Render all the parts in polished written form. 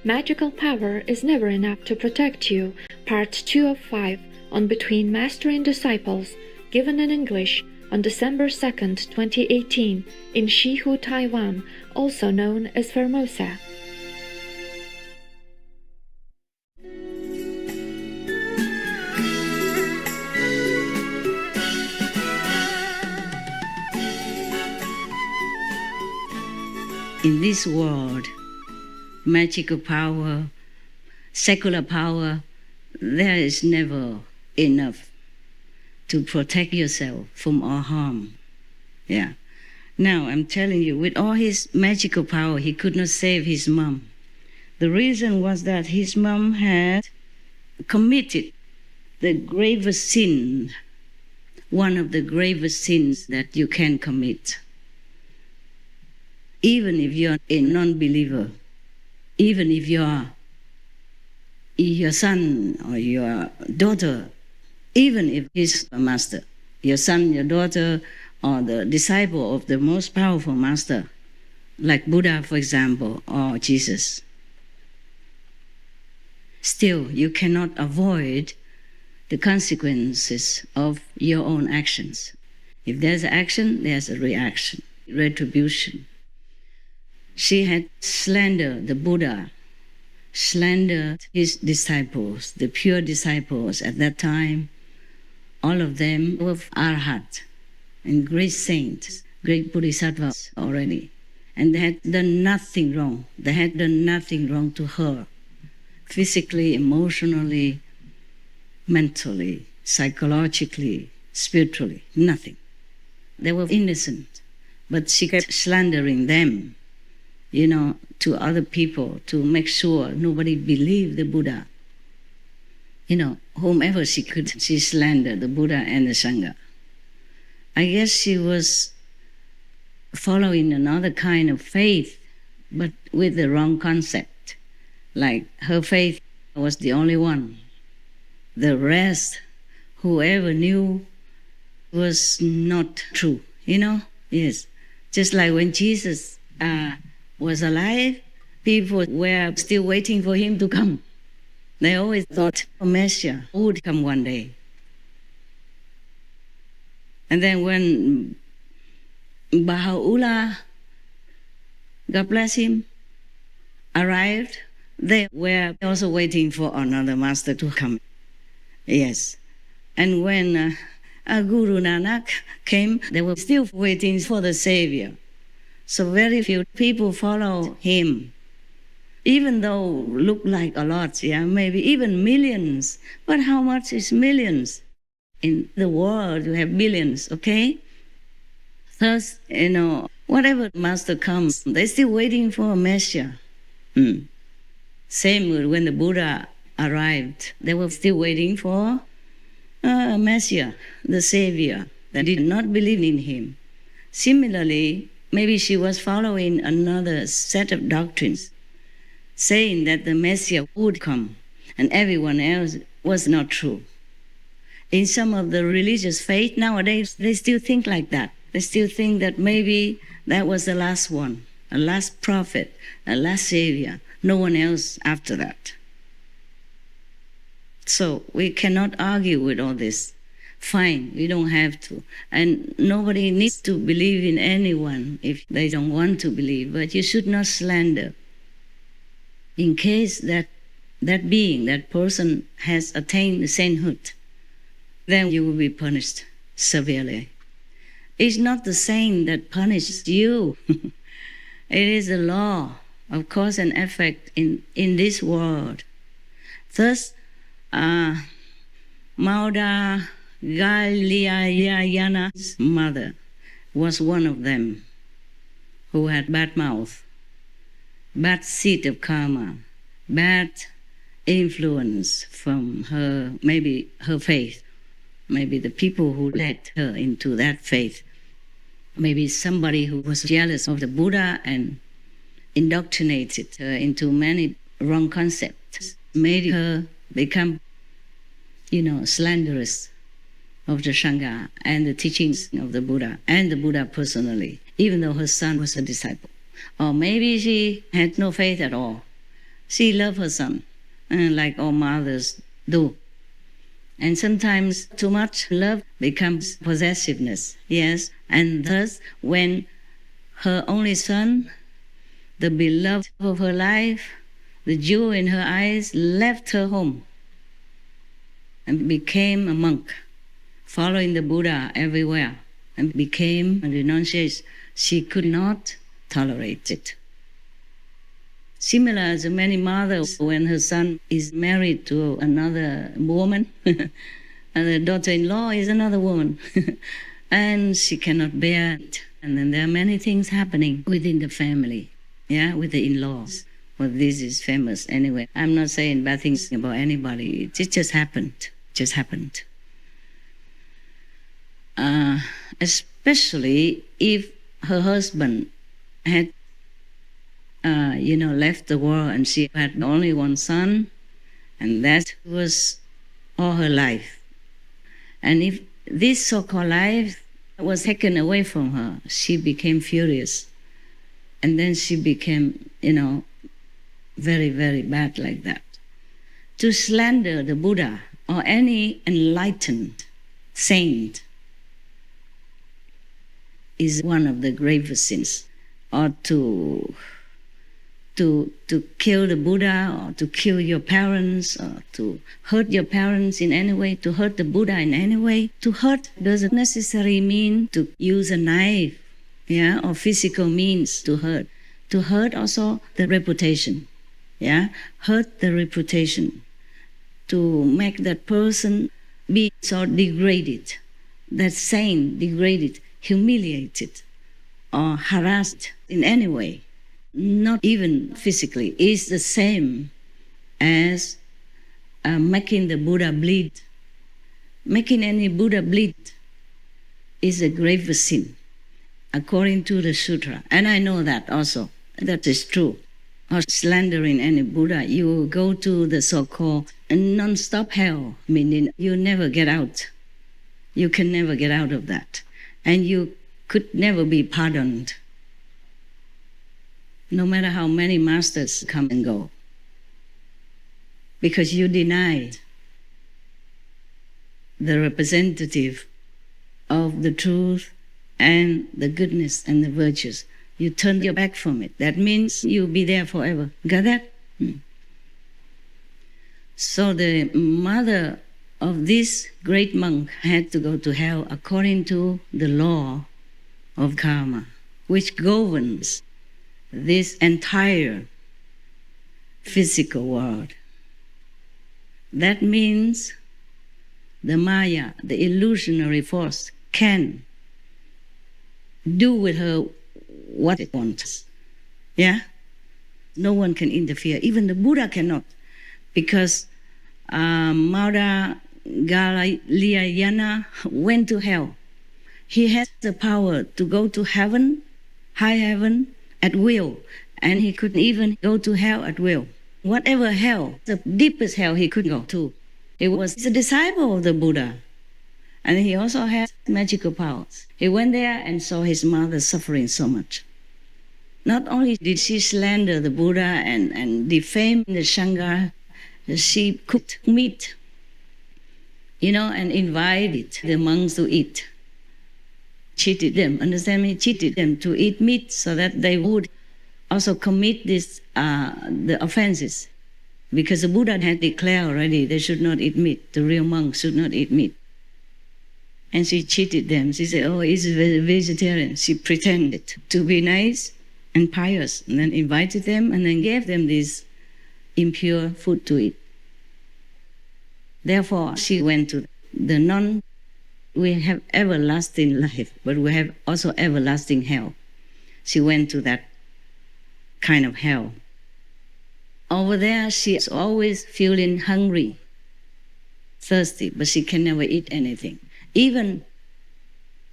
Magical power is never enough to protect you. Part 2 of 5 on Between Master and Disciples, given in English on December 2nd, 2018, in Shihu, Taiwan, also known as Formosa. In this world, magical power, secular power, there is never enough to protect yourself from all harm. Yeah. Now, I'm telling you, with all his magical power, he could not save his mom. The reason was that his mom had committed the gravest sin, one of the gravest sins that you can commit. Even if you're a non-believer, even if you're your son or your daughter, even if he's a master, your son, your daughter, or the disciple of the most powerful master, like Buddha, for example, or Jesus, still you cannot avoid the consequences of your own actions. If there's action, there's a reaction, retribution. She had slandered the Buddha, slandered his disciples, the pure disciples at that time. All of them were arhat, and great saints, great bodhisattvas already. And they had done nothing wrong. They had done nothing wrong to her, physically, emotionally, mentally, psychologically, spiritually, nothing. They were innocent, but she kept slandering them, to other people to make sure nobody believed the Buddha. Whomever she could, she slandered the Buddha and the Sangha. I guess she was following another kind of faith, but with the wrong concept. Like her faith was the only one. The rest, whoever knew, was not true, Yes. Just like when Jesus was alive, people were still waiting for him to come. They always thought a Messiah would come one day. And then when Baha'u'llah, God bless him, arrived, they were also waiting for another master to come. Yes. And when Guru Nanak came, they were still waiting for the Savior. So very few people follow him, even though look like a lot, maybe even millions. But how much is millions? In the world, you have billions, okay? Thus, whatever master comes, they're still waiting for a Messiah. Same when the Buddha arrived, they were still waiting for a Messiah, the Savior. They did not believe in him. Similarly, maybe she was following another set of doctrines, saying that the Messiah would come and everyone else was not true. In some of the religious faith nowadays, they still think like that. They still think that maybe that was the last one, a last prophet, a last savior, no one else after that. So we cannot argue with all this. Fine, we don't have to. And nobody needs to believe in anyone if they don't want to believe, but you should not slander. In case that being, that person has attained sainthood, then you will be punished severely. It's not the saint that punishes you. It is the law of cause and effect in this world. Thus, Mauda Galiayana's mother was one of them who had bad mouth, bad seed of karma, bad influence from her, maybe her faith, maybe the people who led her into that faith, maybe somebody who was jealous of the Buddha and indoctrinated her into many wrong concepts, made her become, slanderous of the Sangha and the teachings of the Buddha and the Buddha personally, even though her son was a disciple. Or maybe she had no faith at all. She loved her son, like all mothers do. And sometimes too much love becomes possessiveness, yes. And thus, when her only son, the beloved of her life, the jewel in her eyes, left her home and became a monk, following the Buddha everywhere, and became a renunciate, she could not tolerate it. Similar as many mothers, when her son is married to another woman, and the daughter-in-law is another woman, and she cannot bear it. And then there are many things happening within the family, yeah, with the in-laws. Well, this is famous anyway. I'm not saying bad things about anybody. It just happened. Just happened. Especially if her husband had left the world and she had only one son, and that was all her life. And if this so-called life was taken away from her, she became furious. And then she became, very, very bad like that. To slander the Buddha or any enlightened saint is one of the gravest sins. Or to kill the Buddha, or to kill your parents, or to hurt your parents in any way, to hurt the Buddha in any way. To hurt doesn't necessarily mean to use a knife, yeah, or physical means to hurt. To hurt also the reputation, yeah, hurt the reputation. To make that person be so degraded, that saint degraded, humiliated, or harassed in any way, not even physically, is the same as making the Buddha bleed. Making any Buddha bleed is a grave sin, according to the sutra. And I know that also. That is true. Or slandering any Buddha, you go to the so-called non-stop hell, meaning you never get out. You can never get out of that. And you could never be pardoned, no matter how many masters come and go, because you denied the representative of the truth and the goodness and the virtues. You turned your back from it. That means you'll be there forever. Got that? So the mother of this great monk had to go to hell according to the law of karma, which governs this entire physical world. That means the Maya, the illusionary force, can do with her what it wants. Yeah? No one can interfere. Even the Buddha cannot, because Maura Galayana went to hell. He had the power to go to heaven, high heaven, at will, and he could even go to hell at will. Whatever hell, the deepest hell he could go to. He was a disciple of the Buddha, and he also had magical powers. He went there and saw his mother suffering so much. Not only did she slander the Buddha and defame the Sangha, she cooked meat, and invited the monks to eat. Cheated them, understand me? Cheated them to eat meat so that they would also commit the offenses. Because the Buddha had declared already they should not eat meat. The real monks should not eat meat. And she cheated them. She said, he's a vegetarian. She pretended to be nice and pious, and then invited them and then gave them this impure food to eat. Therefore, she went to the nun. We have everlasting life, but we have also everlasting hell. She went to that kind of hell. Over there, she is always feeling hungry, thirsty, but she can never eat anything. Even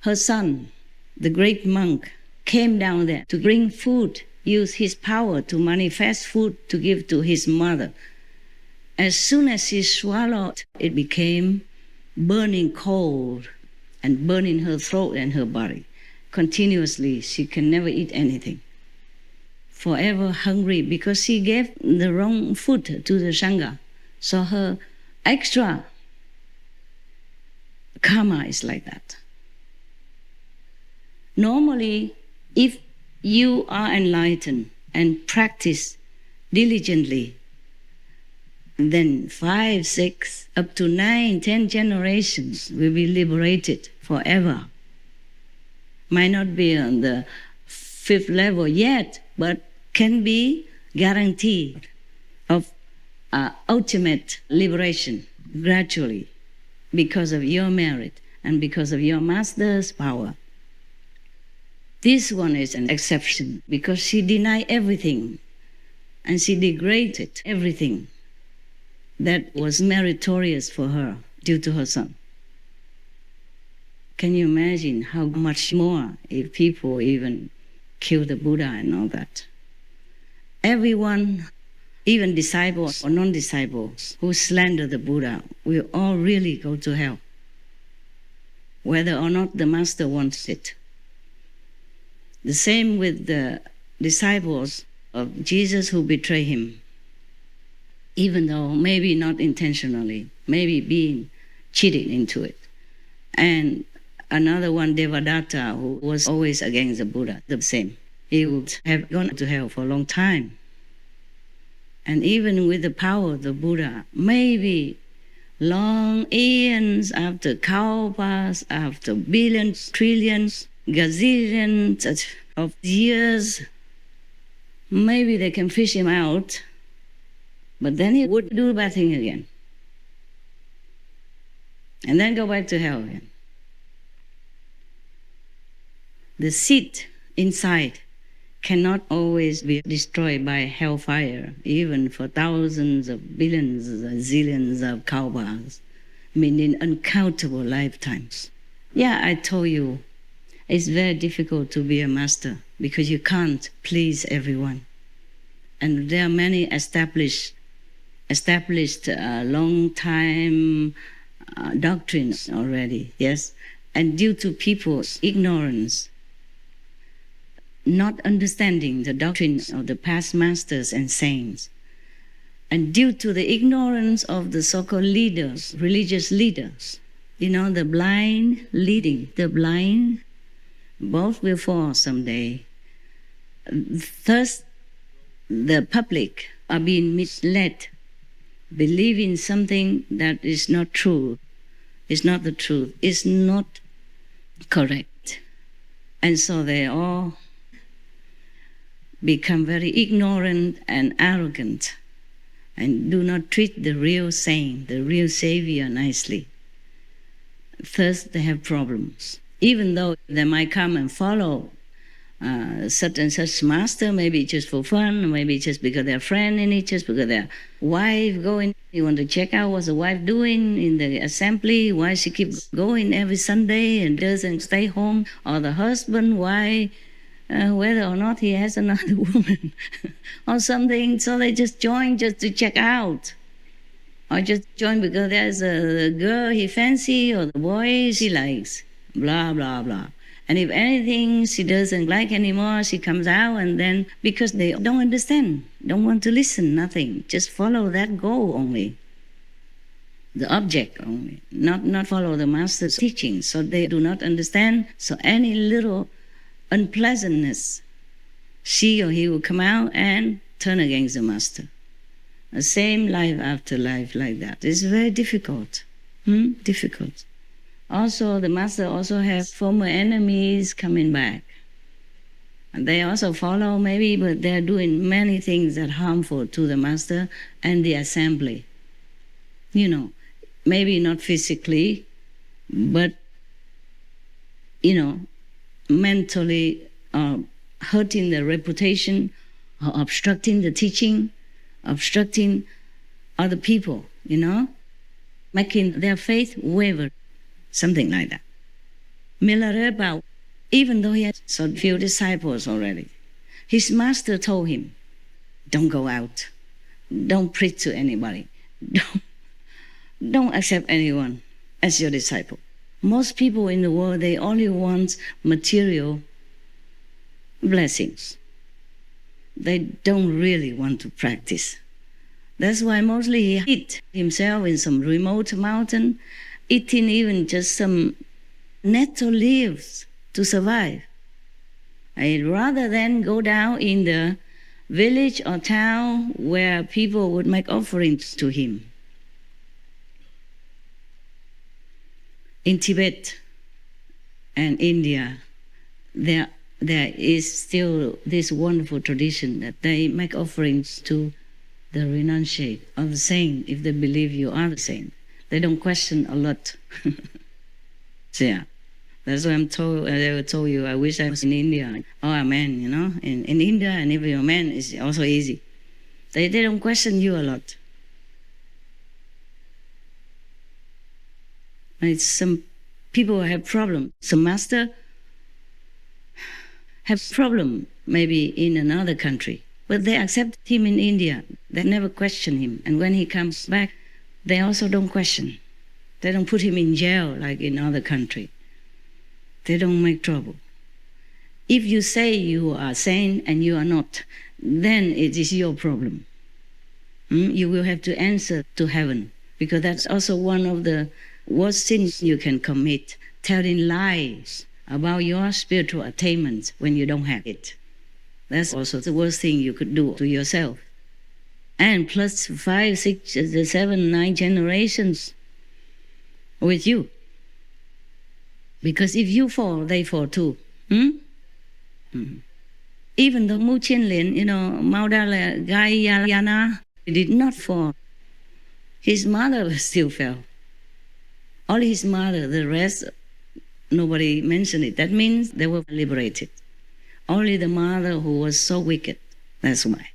her son, the great monk, came down there to bring food, use his power to manifest food to give to his mother. As soon as she swallowed, it became burning cold and burning her throat and her body. Continuously, she can never eat anything. forever hungry because she gave the wrong food to the Sangha. So her extra karma is like that. Normally, if you are enlightened and practice diligently, then 5, 6, up to 9, 10 generations will be liberated forever. Might not be on the 5th level yet, but can be guaranteed of ultimate liberation gradually because of your merit and because of your master's power. This one is an exception because she denied everything and she degraded everything that was meritorious for her due to her son. Can you imagine how much more if people even kill the Buddha and all that? Everyone, even disciples or non-disciples who slander the Buddha, will all really go to hell, whether or not the master wants it. The same with the disciples of Jesus who betray him. Even though maybe not intentionally, maybe being cheated into it. And another one, Devadatta, who was always against the Buddha, the same. He would have gone to hell for a long time. And even with the power of the Buddha, maybe long eons after kalpas, after billions, trillions, gazillions of years, maybe they can fish him out. But then he would do a bad thing again. And then go back to hell again. The seed inside cannot always be destroyed by hellfire, even for thousands of billions, zillions of kalpas, meaning uncountable lifetimes. Yeah, I told you, it's very difficult to be a master because you can't please everyone. And there are many established long time doctrines already, yes? And due to people's ignorance, not understanding the doctrines of the past masters and saints, and due to the ignorance of the so-called leaders, religious leaders, the blind leading the blind, both will fall someday. Thus, the public are being misled, believing something that is not true, is not the truth, is not correct. And so they all become very ignorant and arrogant and do not treat the real saint, the real savior nicely. Thus they have problems. Even though they might come and follow such and such master, maybe just for fun, maybe just because they're friend in it, just because their wife going. You want to check out what the wife doing in the assembly, why she keeps going every Sunday and doesn't stay home, or the husband, why, whether or not he has another woman or something. So they just join just to check out, or just join because there's a girl he fancy or the boy she likes, blah, blah, blah. And if anything she doesn't like anymore, she comes out, and then because they don't understand, don't want to listen, nothing, just follow that goal only, the object only, not follow the master's teaching. So they do not understand. So any little unpleasantness, she or he will come out and turn against the master. The same life after life like that. It's very difficult. Difficult. Also, the master also has former enemies coming back. And they also follow maybe, but they're doing many things that are harmful to the master and the assembly. Maybe not physically, but, mentally hurting the reputation, or obstructing the teaching, obstructing other people, making their faith waver. Something like that. Milarepa, even though he had so few disciples already, his master told him, don't go out. Don't preach to anybody. Don't accept anyone as your disciple. Most people in the world, they only want material blessings. they don't really want to practice. That's why mostly he hid himself in some remote mountain, eating even just some nettle leaves to survive. Rather than go down in the village or town where people would make offerings to him. In Tibet and India, there is still this wonderful tradition that they make offerings to the renunciate or the saint if they believe you are the saint. They don't question a lot. So, yeah. That's why I told you, I wish I was in India. Oh, amen, you know. In India, and if you're a man, it's also easy. They don't question you a lot. Some people have problem. Some master have problem maybe in another country, but they accept him in India. They never question him. And when he comes back, they also don't question. They don't put him in jail like in other country. They don't make trouble. If you say you are sane and you are not, then it is your problem. You will have to answer to heaven, because that's also one of the worst sins you can commit, telling lies about your spiritual attainments when you don't have it. That's also the worst thing you could do to yourself. And plus 5, 6, 7, 9 generations with you. Because if you fall, they fall too. Even the Mu Chien Lin, Maudala Gayayana, he did not fall. His mother still fell. Only his mother, the rest, nobody mentioned it. That means they were liberated. Only the mother who was so wicked, that's why.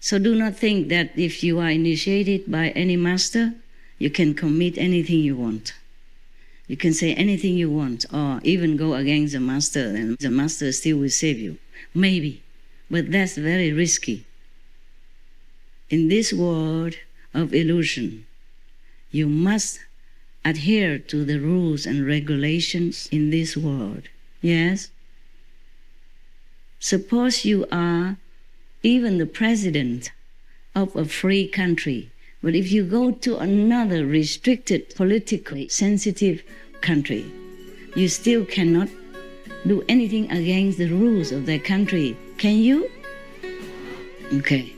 So do not think that if you are initiated by any master, you can commit anything you want. You can say anything you want, or even go against the master, and the master still will save you. Maybe, but that's very risky. In this world of illusion, you must adhere to the rules and regulations in this world. Yes? Suppose you are even the president of a free country, but if you go to another restricted, politically sensitive country, you still cannot do anything against the rules of that country. Can you? Okay.